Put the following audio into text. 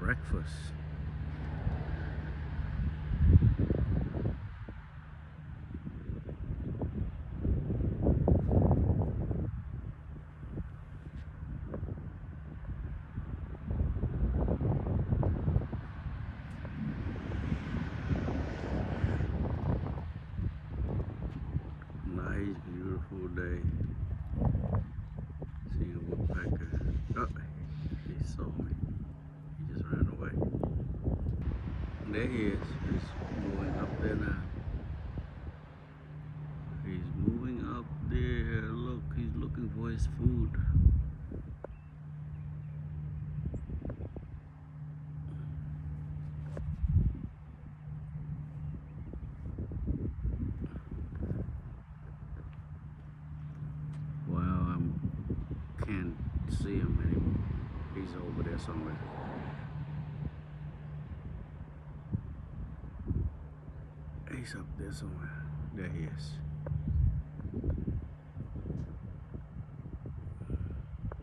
breakfast. Nice, beautiful day. Seeing a woodpecker. Oh, he saw me. He just ran away. There he is. He's moving up there now. He's moving up there. Look, he's looking for his food. Well, I can't see him anymore. He's over there somewhere. He's up there somewhere. There he is.